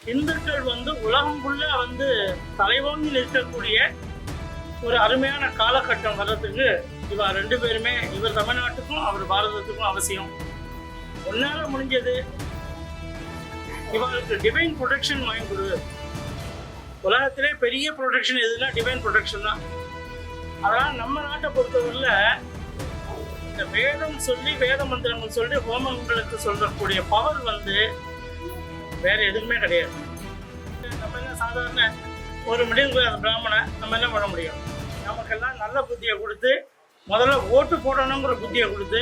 இந்துக்கள் உலகம் ஃபுல்லா தலைவோங்கி நிற்கக்கூடிய ஒரு அருமையான காலகட்டம் வர்றதுக்கு இவ ரெண்டு பேருமே, இவர் தமிழ்நாட்டுக்கும் அவர் பாரதத்துக்கும் அவசியம். ஒன்னால முடிஞ்சது இவங்களுக்கு டிவைன் ப்ரொடெக்ஷன் வாங்கி கொடு. உலகத்திலே பெரிய ப்ரொடெக்ஷன் எதுனா டிவைன் ப்ரொடெக்ஷன் தான். அதனால நம்ம நாட்டை பொறுத்தவரையில் இந்த வேதம் சொல்லி வேத மந்திரங்கள் சொல்லி ஹோமங்களுக்கு சொல்லக்கூடிய பவர் வேற எதுவுமே கிடையாது. நம்ம என்ன சாதாரண ஒரு மிடில் கிளாஸ் பிராமண நம்ம என்ன பண்ண முடியும்? நமக்கெல்லாம் நல்ல புத்தியை கொடுத்து முதல்ல ஓட்டு போடணுங்கிற புத்தியை கொடுத்து,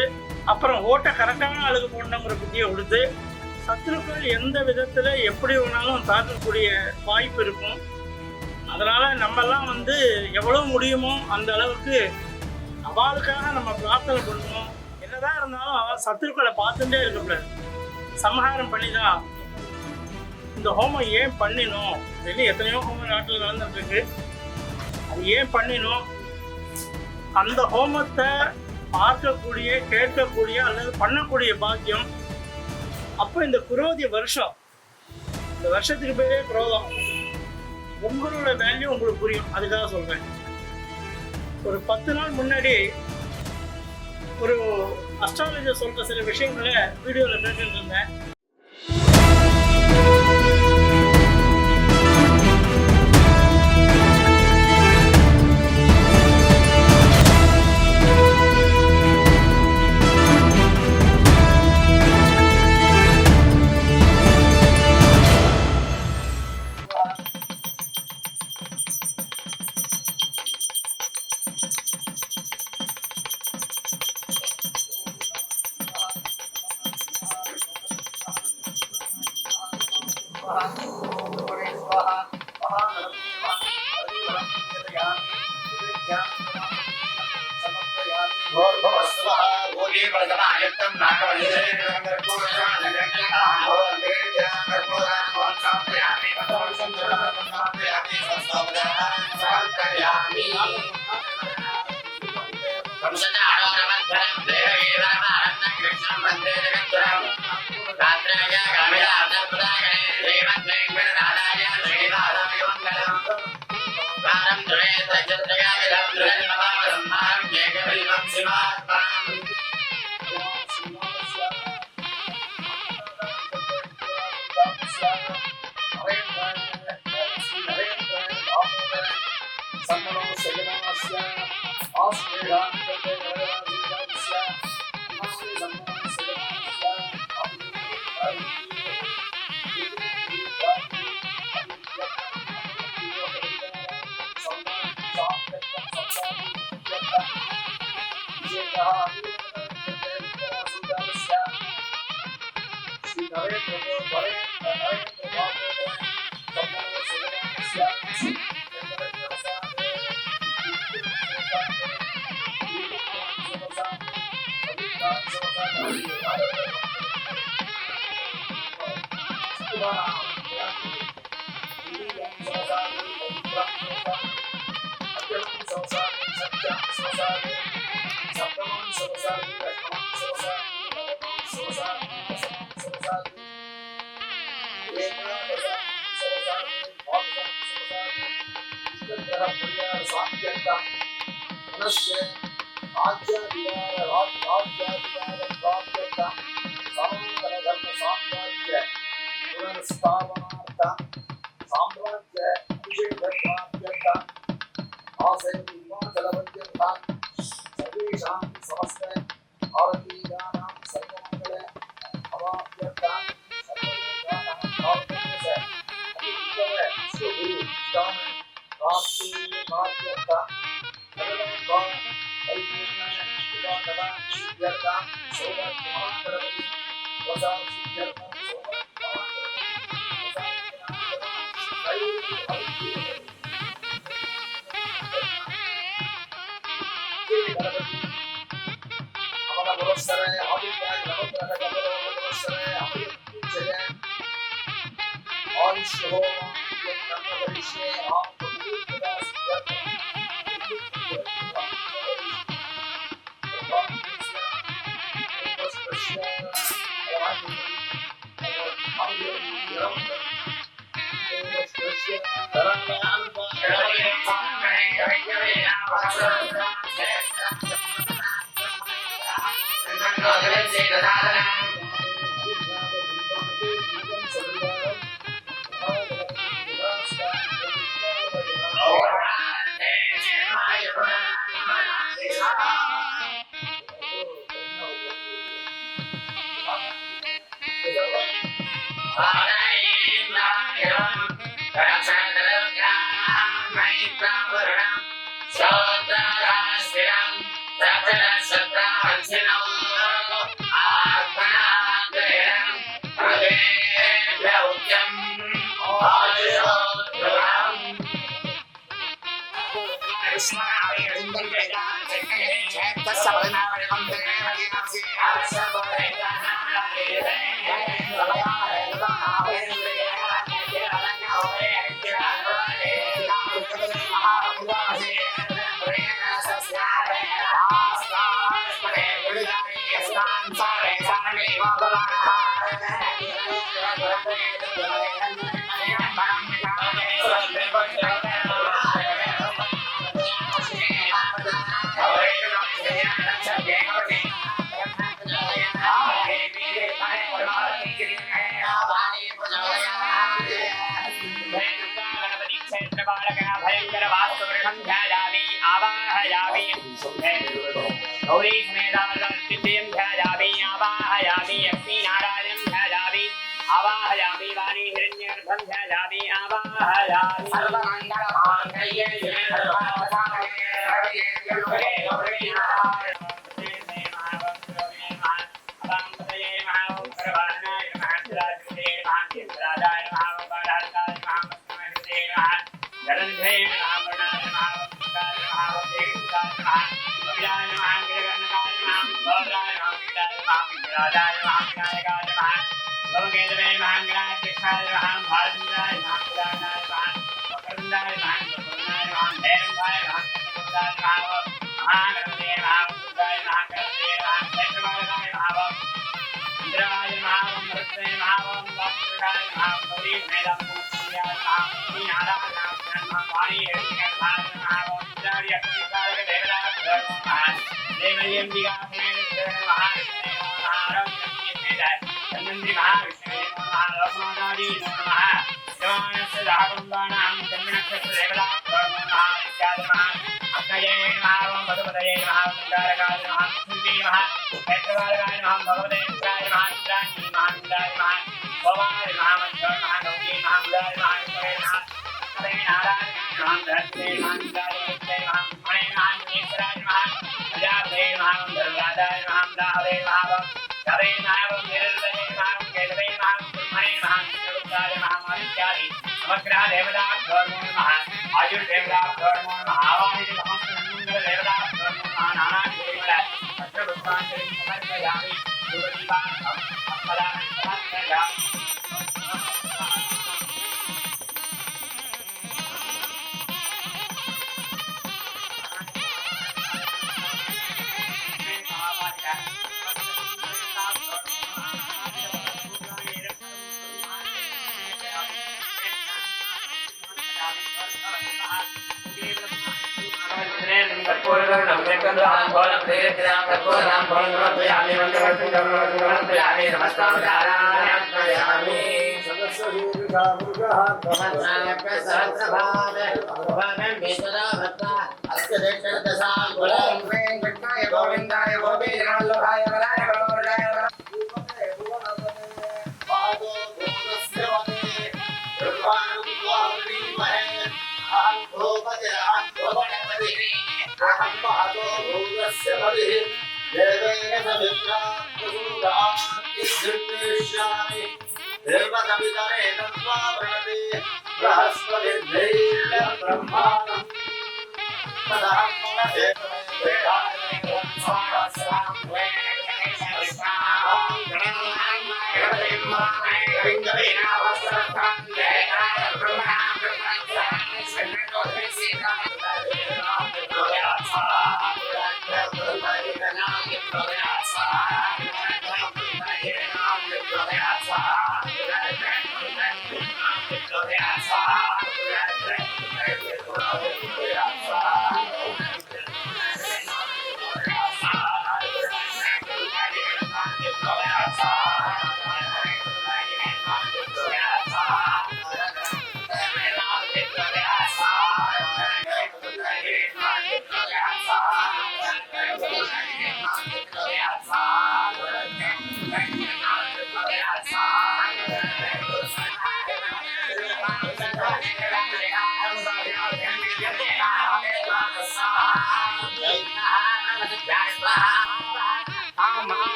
அப்புறம் ஓட்டை கரெக்டான ஆளுக்கு போடணுங்கிற புத்தியை கொடுத்து, சத்துருக்கள் எந்த விதத்தில் எப்படி வேணாலும் தாக்கக்கூடிய வாய்ப்பு இருக்கும். அதனால் நம்மெல்லாம் எவ்வளோ முடியுமோ அந்த அளவுக்கு அவளுக்காக நம்ம பிரார்த்தனை பண்ணணும். என்னதான் இருந்தாலும் சத்துருக்களை பார்த்துட்டே இருக்கக்கூடாது, சம்ஹாரம் பண்ணி தான். இந்த ஹோமம் ஏன் பண்ணினோம்? வெளியே எத்தனையோ ஹோமம் நாட்டில் நடந்துருக்கு. அது ஏன் பண்ணினோம்? அந்த ஹோமத்தை பார்க்கக்கூடிய, கேட்கக்கூடிய அல்லது பண்ணக்கூடிய பாக்கியம். அப்போ இந்த குரோதி வருஷம், இந்த வருஷத்துக்கு பேரே குரோதம். உங்களோட வேல்யூ உங்களுக்கு புரியும். அதுக்காக சொல்கிறேன். ஒரு 10 நாள் முன்னாடி ஒரு அஸ்ட்ராலஜர் சொல்கிற சில விஷயங்களை வீடியோவில் கேட்டுட்டு இருந்தேன்.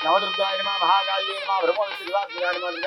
नवदुर्गाय नमः महाकाल्ये नमः ब्रह्मविष्णुदेवाय नमः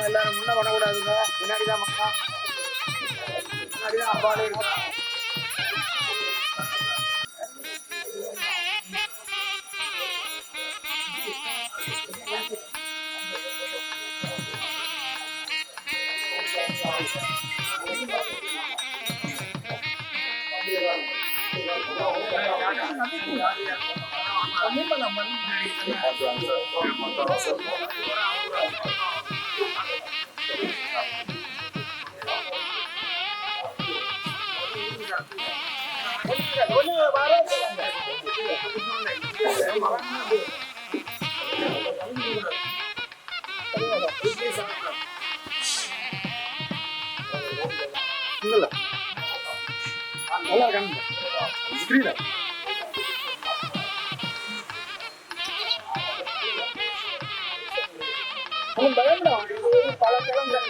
எல்லாரும் முன்ன பண்ணக்கூடாதுங்க, பின்னாடிதான் மக்கா, பின்னாடிதான் அப்பாலே இருக்கா. நல்லா இருக்காங்க புரியல பல கிழமை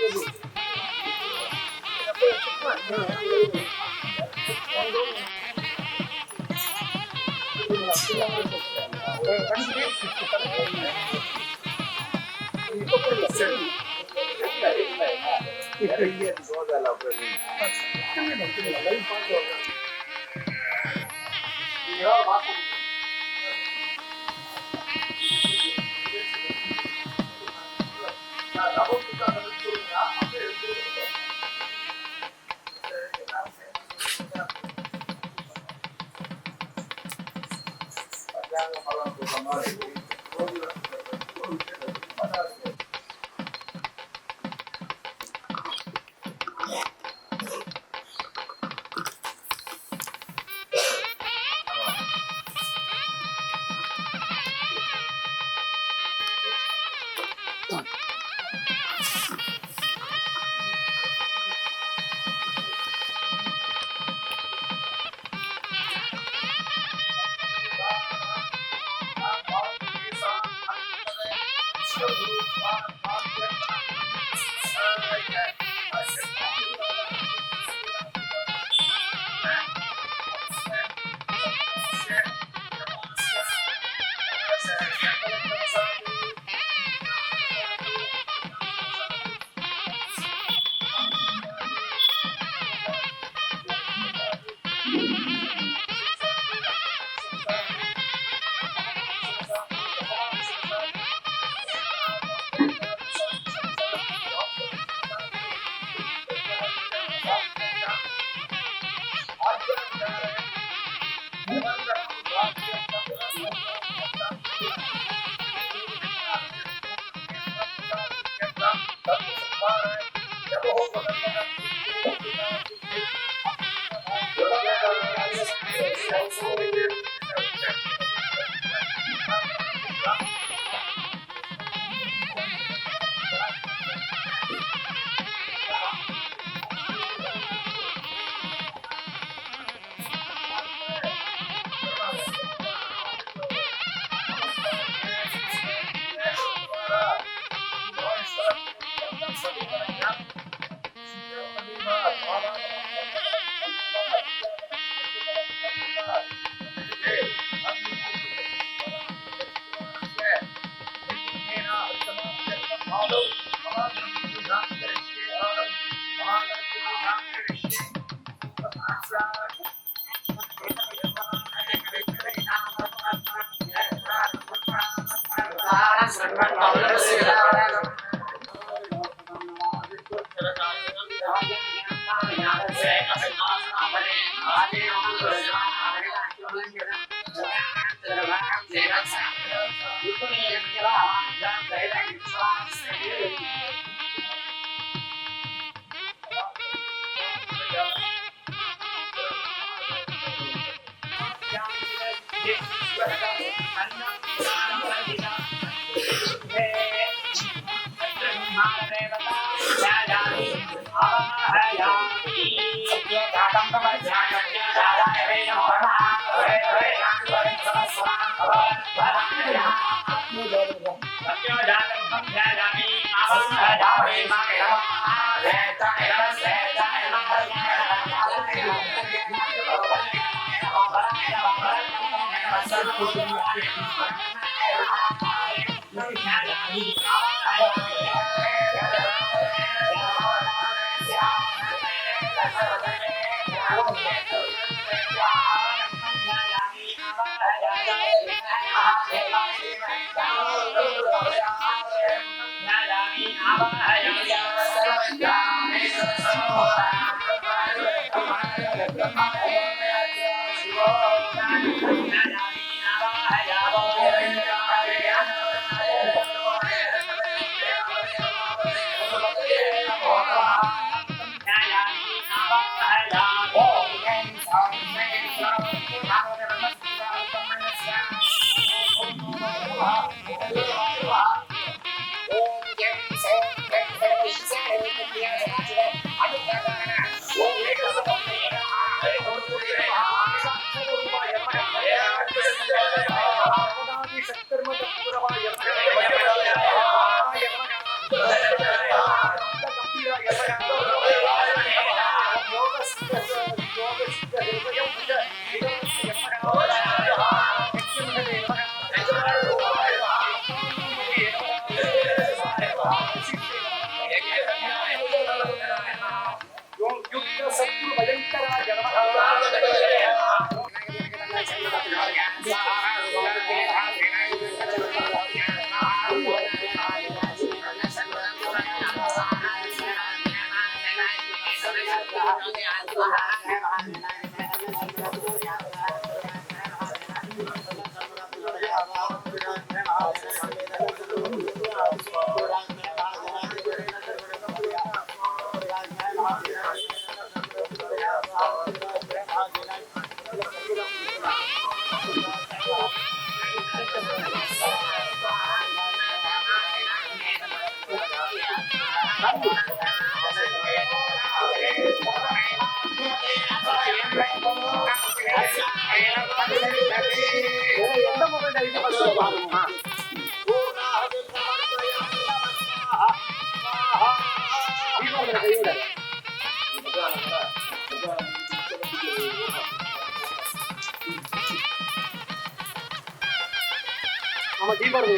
ஆமா தீபாவளி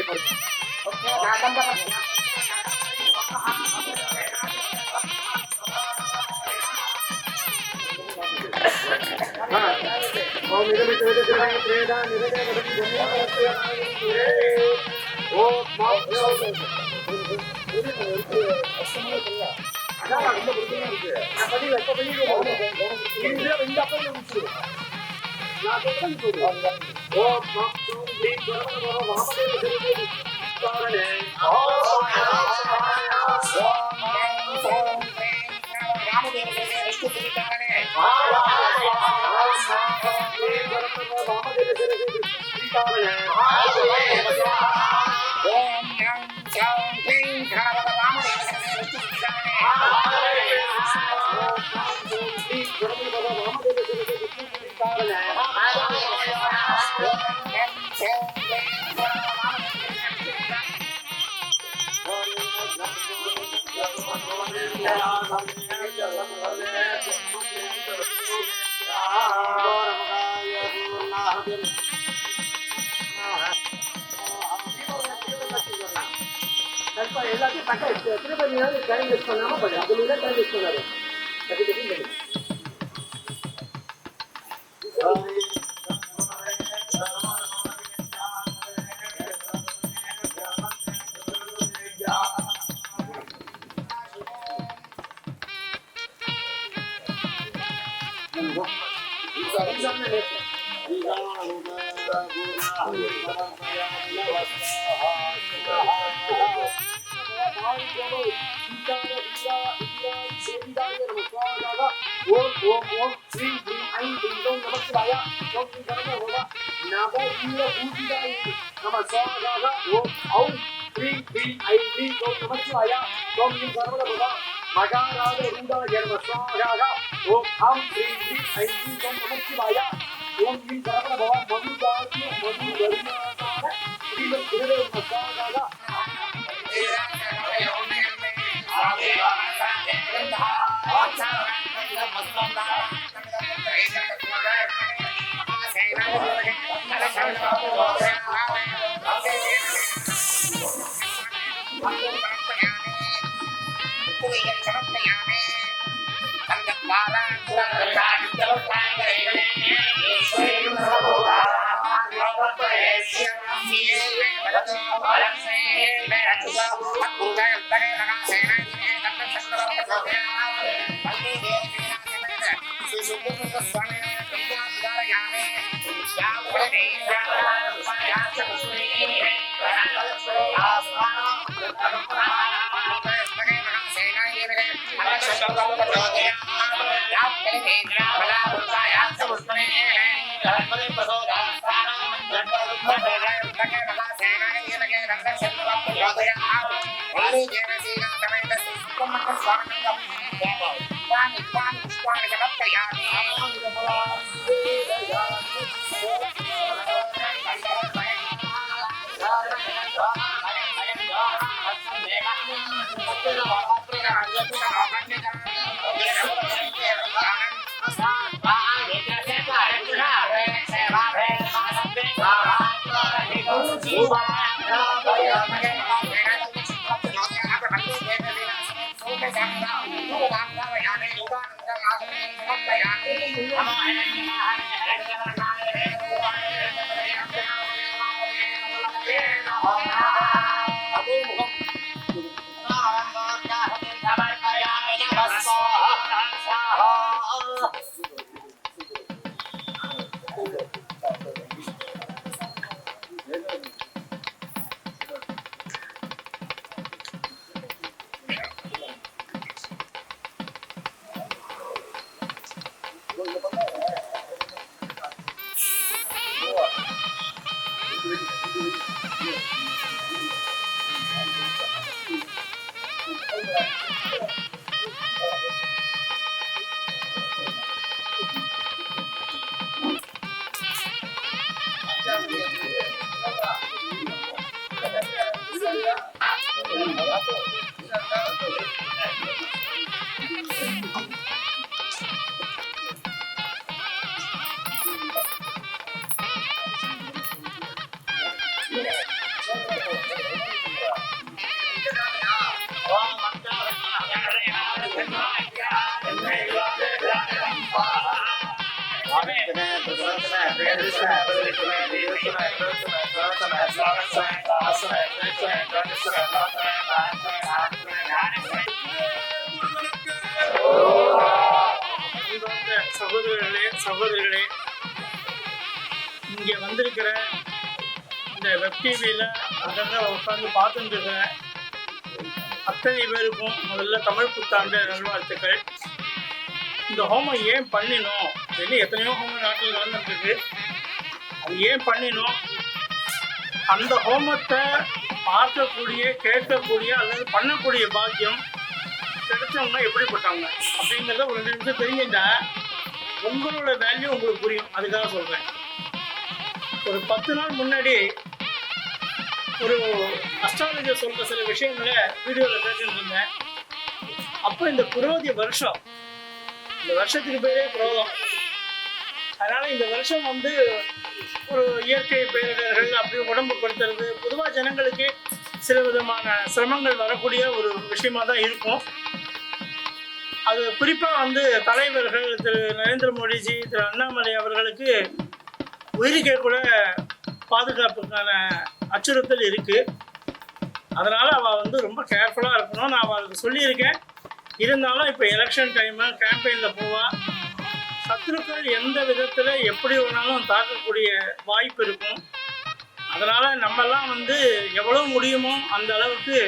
எல்லாத்தையும் பக்கம் திருப்பதி டைம் வேஸ்ட் பண்ணாம பண்ணு அதுல டைம் வேஸ்ட் பண்ணாரு சகோதரர்களே சகோதரிகளே, இங்கே வந்திருக்கிற இந்த வெப் டிவியில் அங்கங்கே உட்காந்து பார்த்துட்டு இருக்கிற அத்தனை பேருக்கும் முதல்ல தமிழ் புத்தாண்டு நல்வாழ்த்துக்கள். இந்த ஹோமம் ஏன் பண்ணினோம், இன்னும் எத்தனையோ ஹோமம் நாட்டில் நடந்துருக்கு, அது ஏன் பண்ணினோம், அந்த ஹோமத்தை பார்க்கக்கூடிய கேட்கக்கூடிய அல்லது பண்ணக்கூடிய பாக்கியம் கிடைச்சவங்க எப்படிப்பட்டவங்க அப்படிங்கிறத ஒரு 2 நிமிஷம் தெரிஞ்சுட்டா உங்களோட வேல்யூ உங்களுக்கு புரியும். அதுக்காக சொல்கிறேன். ஒரு 10 நாள் முன்னாடி ஒரு அஸ்ட்ராலஜர் சொல்கிற சில விஷயங்களை வீடியோவில் கேட்டுட்டு இருந்தேன். அப்போ இந்த குரோதி வருஷம், இந்த வருஷத்துக்கு பேரே குரோதம். அதனால் இந்த வருஷம் வந்து ஒரு இயற்கை பேரிடர்கள் அப்படி உடம்பு படுத்துறது பொதுவாக ஜனங்களுக்கு சில விதமான சிரமங்கள் வரக்கூடிய ஒரு விஷயமாக தான் இருக்கும். அது குறிப்பாக வந்து தலைவர்கள் திரு நரேந்திர மோடிஜி, திரு அண்ணாமலை அவர்களுக்கு உயிருக்கே கூட பாதுகாப்புக்கான அச்சுறுத்தல் இருக்குது. அதனால் அவள் வந்து ரொம்ப கேர்ஃபுல்லாக இருக்கணும். நான் அவளுக்கு சொல்லியிருக்கேன். இருந்தாலும் இப்போ எலெக்ஷன் டைமு, கேம்பெயினில் போவா, சத்துருக்கள் எந்த விதத்தில் எப்படி வேணாலும் தாக்கக்கூடிய வாய்ப்பு இருக்கும். அதனால் நம்மெல்லாம் வந்து எவ்வளோ முடியுமோ அந்த அளவுக்கு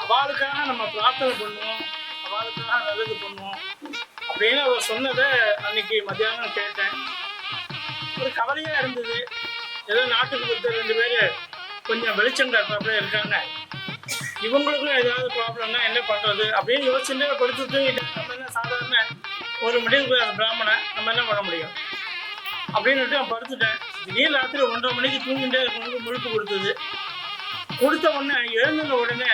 அவளுக்காக நம்ம பிரார்த்தனை பண்ணுவோம், அவளுக்காக நல்லது பண்ணுவோம் அப்படின்னு அவர் சொன்னதை அன்றைக்கி மத்தியானம் கேட்டேன். ஒரு கவலையாக இருந்தது. ஏதோ நாட்டுக்கு கொடுத்த 2 பேர் கொஞ்சம் வெளிச்சம் காட்டுறாப்புல இருக்காங்க, இவங்களுக்கும் ஏதாவது ப்ராப்ளம்னா என்ன பண்ணுறது அப்படின்னு யோசிச்சுட்டு படுத்துட்டு நம்ம என்ன சாதாரண ஒரு மிடில் கிளாஸ் பிராமணன் நம்ம என்ன பண்ண முடியும் அப்படின்னுட்டு நான் படுத்துட்டேன். திடீர்னு ராத்திரி 1:30 மணிக்கு தூங்கிட்டே இருக்கவங்களுக்கு முழுப்பு கொடுத்தது. கொடுத்த உடனே எழுந்துன உடனே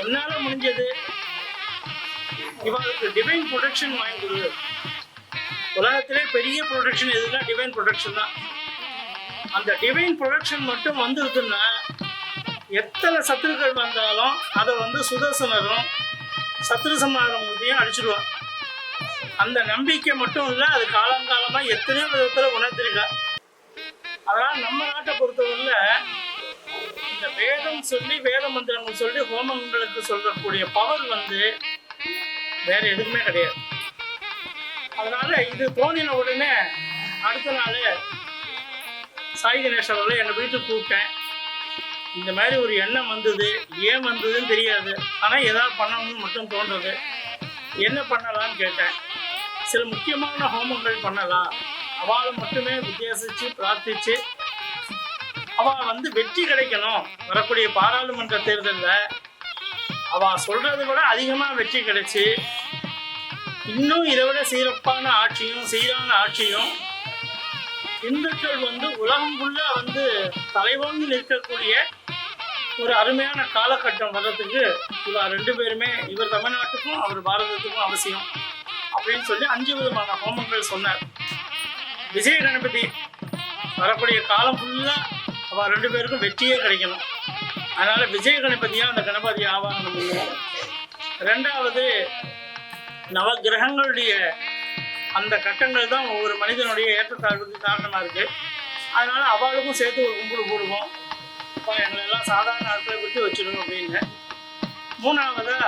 உன்னால் முடிஞ்சது இவங்களுக்கு டிவைன் ப்ரொடெக்ஷன் வாங்கி கொடு. உலகத்திலே பெரிய ப்ரொடெக்ஷன் எதுனா டிவைன் ப்ரொடெக்ஷன் தான். அந்த டிவைன் ப்ரொடெக்ஷன் மட்டும் வந்துருக்குன்னா எத்தனை சத்துருக்கள் வந்தாலும் அதை வந்து சுதர்சனரும் சத்ரு சம்ஹாரமூர்த்தியும் அடிச்சிடுவான். அந்த நம்பிக்கை மட்டும் இல்லை, அது காலங்காலமாக எத்தனையோ விதத்தில் உணர்த்திருக்கா. அதனால் நம்ம நாட்டை பொறுத்தவரையில் இந்த வேதம் சொல்லி வேத மந்திரங்கள் சொல்லி ஹோமங்களுக்கு சொல்லக்கூடிய பவர் வந்து வேற எதுவுமே கிடையாது. அதனால இது தோணின உடனே அடுத்த நாள் சாய் கணேஷ் அவர்களை என்னை வீட்டுக்கு கூப்பிட்டேன். இந்த மாதிரி ஒரு எண்ணம் வந்தது, ஏன் வந்ததுன்னு தெரியாது, ஆனால் எதாவது பண்ணணும்னு மட்டும் தோன்றது. என்ன பண்ணலான்னு கேட்டேன். சில முக்கியமான ஹோமங்கள் பண்ணலாம், அவளை மட்டுமே வித்தியாசித்து பிரார்த்தித்து அவள் வந்து வெற்றி கிடைக்கணும். வரக்கூடிய பாராளுமன்ற தேர்தலில் அவள் சொல்கிறத விட அதிகமாக வெற்றி கிடைச்சி இன்னும் இதை விட சிறப்பான ஆட்சியும் சீரான ஆட்சியும் இந்துக்கள் வந்து உலகம் ஃபுல்லாக வந்து தலைவந்து நிற்கக்கூடிய ஒரு அருமையான காலகட்டம் வர்றதுக்கு இவா 2 பேருமே, இவர் தமிழ்நாட்டுக்கும் அவர் பாரதத்துக்கும் அவசியம் அப்படின்னு சொல்லி 5 விதமான ஹோமங்கள் சொன்னார். விஜய கணபதி வரக்கூடிய காலம் ஃபுல்லாக அவள் 2 பேருக்கும் வெற்றியே கிடைக்கணும். அதனால் விஜய கணபதியாக அந்த கணபதியை ஆவாகனம் பண்ணுவோம். 2வது நவகிரகங்களுடைய அந்த கட்டங்கள் தான் ஒவ்வொரு மனிதனுடைய ஏற்றத்தாழ்வுக்கு காரணமாக இருக்குது. அதனால் அவளுக்கும் சேர்த்து ஒரு கும்பிடு போடுவோம். இப்போ எங்களெல்லாம் சாதாரண ஆட்களை விட்டு வச்சிடணும் அப்படின்னு. 3வதாக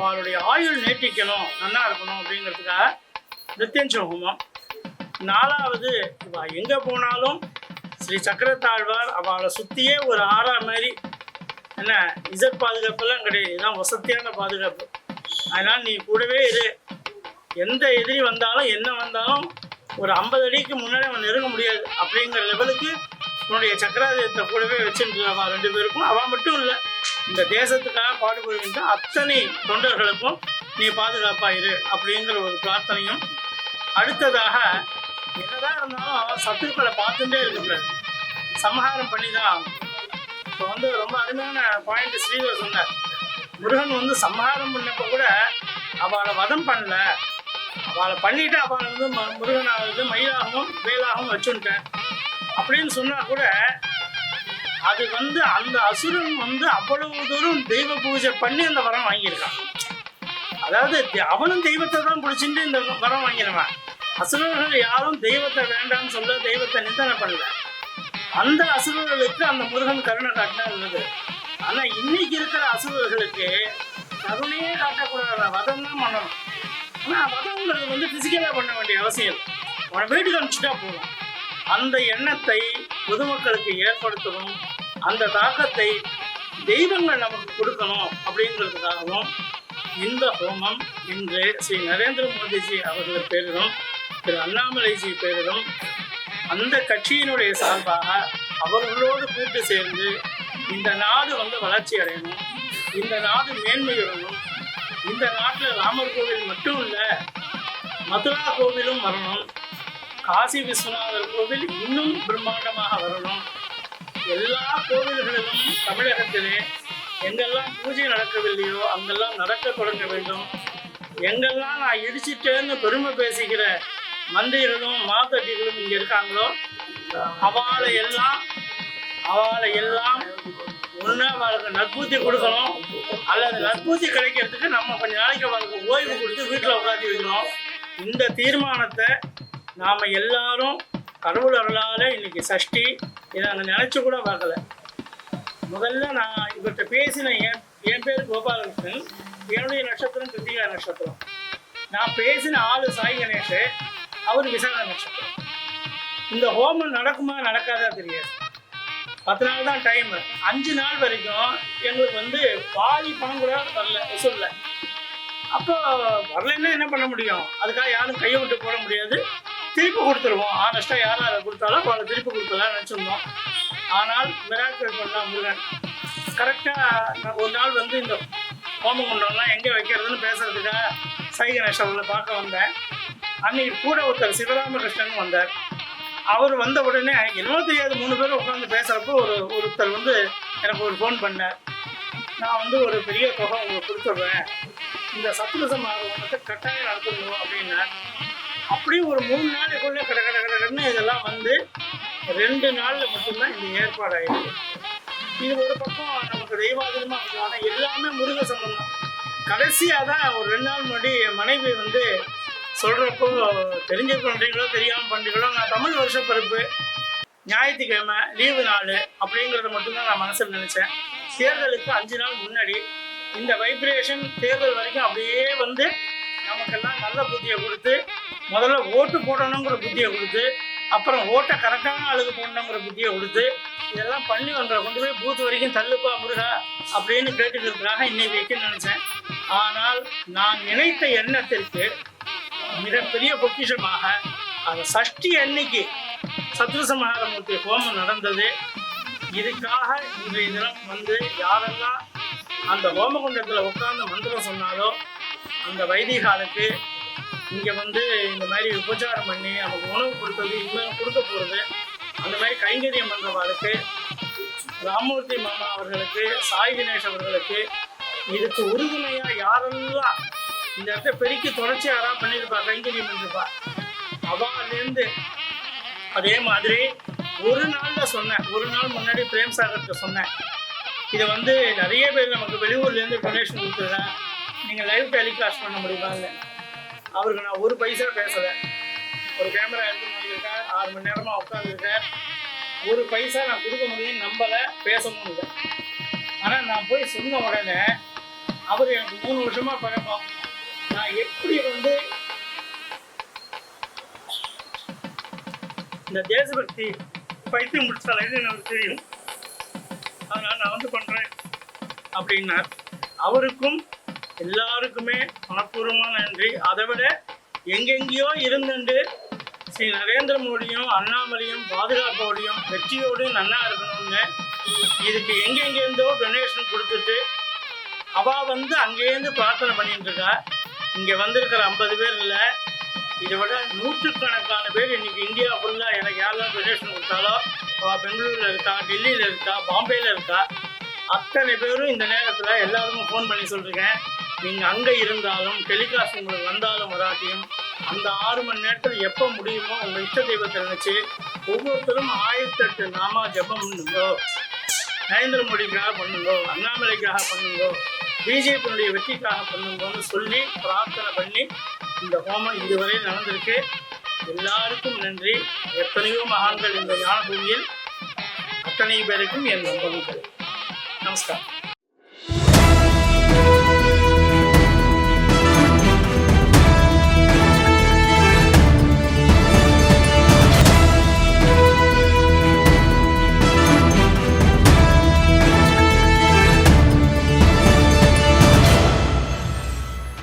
அவளுடைய ஆயுள் நீட்டிக்கணும், நல்லா இருக்கணும் அப்படிங்கிறதுக்காக நித்தியஞ்ச ஹோமம். 4வது எங்கே போனாலும் ஸ்ரீ சக்கரத்தாழ்வார் அவளை சுற்றியே ஒரு ஆறா மாதிரி என்ன இசட் பாதுகாப்பெல்லாம் கிடையாது, இதுதான் வசதியான பாதுகாப்பு. அதனால் நீ கூடவே இரு, எந்த எதிரி வந்தாலும் என்ன வந்தாலும் ஒரு 50 அடிக்கு முன்னாடி அவன் நெருங்க முடியாது அப்படிங்கிற லெவலுக்கு உன்னுடைய சக்கராயுதத்தை கூடவே வச்சுட்டு அவன் 2 பேருக்கும். அவன் மட்டும் இல்லை, இந்த தேசத்துக்காக பாடுபடுகின்ற அத்தனை தொண்டர்களுக்கும் நீ பாதுகாப்பாயிரு அப்படிங்கிற ஒரு பிரார்த்தனையும். அடுத்ததாக என்னதான் இருந்தாலும் சத்துருக்களை பார்த்துட்டே இருக்கக்கூடாது, சம்ஹாரம் பண்ணி தான் ஆகும். இப்போ ரொம்ப அருமையான பாயிண்ட் ஸ்ரீதர் சொன்னார். முருகன் சம்ஹாரம் பண்ணப்போ கூட அவளை வதம் பண்ணல, அவளை பண்ணிட்டு அவளை முருகனாவது மயிலாகவும் வேலாகவும் வச்சுட்டேன் அப்படின்னு சொன்னால் கூட அது அந்த அசுரன் அவ்வளவு தூரம் தெய்வ பூஜை பண்ணி அந்த வரம் வாங்கியிருக்கான். அதாவது அவனும் தெய்வத்தை தான் பிடிச்சிட்டு இந்த வரம் வாங்கிடுவான். அசுரர்கள் யாரும் தெய்வத்தை வேண்டாம்னு சொல்ல, தெய்வத்தை நிந்தனை பண்ணல. அந்த அசுரர்களுக்கு அந்த முருகன் கருணை காட்டினா இருந்தது. ஆனால் இன்னைக்கு இருக்கிற அசுரர்களுக்கு கருணையே காட்டக்கூடாது, வதம் தான் பண்ணணும். ஆனால் வதங்கிறது ஃபிசிக்கலாக பண்ண வேண்டிய அவசியம், அவனை வீட்டுக்கு அனுப்பிச்சுட்டா போதும். அந்த எண்ணத்தை பொதுமக்களுக்கு ஏற்படுத்தணும், அந்த தாக்கத்தை தெய்வங்கள் நமக்கு கொடுக்கணும் அப்படிங்கிறதுக்காகவும் இந்த ஹோமம் இன்று ஸ்ரீ நரேந்திர மோடிஜி அவர்கள் பேரிலும் திரு அண்ணாமலைஜி பேரிலும் அந்த கட்சியினுடைய சார்பாக அவர்களோடு கூட்டு சேர்ந்து இந்த நாடு வளர்ச்சி அடையணும், இந்த நாடு மேன்மையுறணும். இந்த நாட்டில் ராமர் கோவில் மட்டும் இல்லை, மதுரா கோவிலும் வரணும், காசி விஸ்வநாதர் கோவில் இன்னும் பிரம்மாண்டமாக வரணும். எல்லா கோவில்களிலும் தமிழகத்திலே எங்கெல்லாம் பூஜை நடக்கவில்லையோ அங்கெல்லாம் நடக்க தொடங்க வேண்டும். எங்கெல்லாம் நான் இடிச்சிட்டேன்னு பெருமை பேசிக்கிற மந்திரிகளும் மாதட்டிகளும் இங்கே இருக்காங்களோ அவளை எல்லாம் ஒன்று அவளுக்கு நற்பூத்தி கொடுக்கணும், அல்லது நற்பூத்தி கிடைக்கிறதுக்கு நம்ம கொஞ்சம் நாளைக்கு அவளுக்கு ஓய்வு கொடுத்து வீட்டில் உட்காந்து வைக்கணும். இந்த தீர்மானத்தை நாம் எல்லாரும் கடவுள் அருளால் இன்னைக்கு சஷ்டி இதை நாங்கள் நினச்சி கூட பார்க்கல. முதல்ல நான் இவர்கிட்ட பேசின என் பேர் கோபாலகிருஷ்ணன், என்னுடைய நட்சத்திரம் கிருத்திகா நட்சத்திரம். நான் பேசின ஆளு சாய் கணேஷ், அவர் விசாக நட்சத்திரம். இந்த ஹோமம் நடக்குமா நடக்காதா தெரியாது. 10 நாள் தான் டைம். 5 நாள் வரைக்கும் எங்களுக்கு பாதி பணம் கூட வரல, வசூல்ல. அப்போ வரலன்னா என்ன பண்ண முடியும்? அதுக்காக யாரும் கையை விட்டு போட முடியாது, திருப்பி கொடுத்துருவோம். ஆனஸ்டாக யாரும் அதை கொடுத்தாலும் அவளை திருப்பி கொடுத்தலாம் நினச்சிருந்தோம். ஆனால் மிராக்கிள் பண்ணலாம் முருகன். கரெக்டாக ஒரு நாள் இந்த ஹோமம் குண்டம்லாம் எங்கே வைக்கிறதுன்னு பேசுறதுக்காக சாய் கணேஷ் பார்க்க வந்தேன். அன்னைக்கு கூட ஒருத்தர் சிவராமகிருஷ்ணன் வந்தார். அவர் வந்த உடனே என்னவோ தெரியாது 3 பேரும் உட்காந்து பேசுகிறப்போ ஒருத்தர் எனக்கு ஒரு ஃபோன் பண்ணார். நான் ஒரு பெரிய தொகை உங்களுக்கு கொடுத்துட்றேன், இந்த சத்ருசம் ஆர்வத்தை கட்டாயம் நடத்தணும் அப்படின்னா. அப்படியும் ஒரு 3 நாளைக்குள்ளே கடன்னு இதெல்லாம் 2 நாளில் மட்டும்தான் இந்த ஏற்பாடு ஆகிடுது. இது ஒரு பக்கம் நமக்கு தெய்வாதீனமாக இருக்கும், ஆனால் எல்லாமே முருக சம்பந்தம். கடைசியாக தான் ஒரு 2 நாள் முன்னாடி என் மனைவி சொல்கிறப்போ தெரிஞ்சு பண்ணுறீங்களோ தெரியாமல் பண்ணுறீங்களோ, நான் தமிழ் வருஷப்பிறப்பு ஞாயிற்றுக்கிழமை லீவு நாள் அப்படிங்கிறத மட்டும்தான் நான் மனசில் நினச்சேன். தேர்தலுக்கு 5 நாள் முன்னாடி இந்த வைப்ரேஷன் தேர்தல் வரைக்கும் அப்படியே நமக்கெல்லாம் நல்ல புத்தியை கொடுத்து, முதல்ல ஓட்டு போடணுங்கிற புத்தியை கொடுத்து, அப்புறம் ஓட்டை கரெக்டான ஆளுக்கு போடணுங்கிற புத்தியை கொடுத்து, இதெல்லாம் பண்ணி கொண்டு போய் பூத் வரைக்கும் தள்ளுப்பா முருகா அப்படின்னு கேட்டுக்கிறதுக்காக இன்னைக்கு வைக்கணும்னு நினச்சேன். ஆனால் நான் நினைத்த எண்ணத்திற்கு மிகப்பெரிய பொக்கிஷமாக அந்த சஷ்டி அன்னைக்கு சத்ருசம்ஹாரமூர்த்தி ஹோமம் நடந்தது. இதுக்காக இன்றைய தினம் யாரெல்லாம் அந்த ஹோமகுண்டத்தில் உட்கார்ந்து மந்திரம் சொன்னாலோ அந்த வைதிகாலுக்கு இங்கே இந்த மாதிரி உபச்சாரம் பண்ணி நமக்கு உணவு கொடுத்தது இன்னும் கொடுக்க போகிறது, அந்த மாதிரி கைங்கரியம் பண்ணுறவாளுக்கு, ராமூர்த்தி மாமா அவர்களுக்கு, சாய் கணேஷ் அவர்களுக்கு, இதுக்கு உறுதுணையாக யாரெல்லாம் இந்த இடத்த பெருக்கி தொடர்ச்சி யாராவது பண்ணியிருப்பா, கைங்கரியம் பண்ணியிருப்பா, அவாலேருந்து அதே மாதிரி ஒரு நாளில் சொன்னேன். ஒரு நாள் முன்னாடி பிரேம் சாகர்கிட்ட சொன்னேன், இதை நிறைய பேர் நமக்கு வெளியூர்லேருந்து டொனேஷன் கொடுத்துருக்கேன், நீங்கள் லைவ் டெலிகாஸ்ட் பண்ண முடியுமா இல்லை? அவருக்கு நான் ஒரு பைசா பேசலை. ஒரு கேமரா எடுத்து வந்திருக்கேன், 6 மணி நேரமாக உட்காந்துருக்கேன், ஒரு பைசா நான் கொடுக்க முடியும்னு நம்பலை, பேசணும் இல்லை. ஆனால் நான் போய் சொன்ன உடனே அவர் எனக்கு 3 வருஷமாக பழக்கம். நான் எப்படி இந்த தேசபக்தி பைத்தியம் முடிச்சாலேன்னு எனக்கு தெரியும், அதனால் நான் வந்து பண்ணுறேன் அப்படின்னார். அவருக்கும் எல்லாருக்குமே மனப்பூர்வமான நன்றி. அதை விட எங்கெங்கேயோ இருந்துட்டு ஸ்ரீ நரேந்திர மோடியும் அண்ணாமலையும் பாதுகாப்போடையும் வெற்றியோடும் நன்னா இருக்கணும்னு இதுக்கு எங்கெங்கேருந்தோ டொனேஷன் கொடுத்துட்டு அவள் வந்து அங்கேருந்து பிரார்த்தனை பண்ணிட்டு இருக்கா. இங்கே வந்திருக்கிற 50 பேர் இல்லை, இதை விட நூற்றுக்கணக்கான பேர் இன்னைக்கு இந்தியா ஃபுல்லாக எனக்கு யாரெல்லாம் டொனேஷன் கொடுத்தாலோ அவள் பெங்களூரில் இருக்கா, டெல்லியில் இருக்கா, பாம்பேயில் இருக்கா, அத்தனை பேரும் இந்த நேரத்தில் எல்லாருக்கும் ஃபோன் பண்ணி சொல்லியிருக்கேன். நீங்கள் அங்கே இருந்தாலும் டெலிகாஸ்ட் உங்களுக்கு வந்தாலும் வராட்டியும் அந்த 6 மணி நேரத்தில் எப்போ முடியுமோ உங்கள் இஷ்ட தெய்வத்தை நினச்சி ஒவ்வொருத்தரும் 1008 நாமா ஜபம் பண்ணுங்கோ, நரேந்திர மோடிக்காக பண்ணுங்கோ, அண்ணாமலைக்காக பண்ணுங்கோ, பிஜேபியினுடைய வெற்றிக்காக பண்ணுங்கோன்னு சொல்லி பிரார்த்தனை பண்ணி இந்த ஹோமம் இதுவரை நடந்திருக்கு. எல்லாருக்கும் நன்றி. எத்தனையோ மகான்கள் இந்த ஞான பூமியில், அத்தனை பேருக்கும் என் நம்பர்கள். நமஸ்காரம்.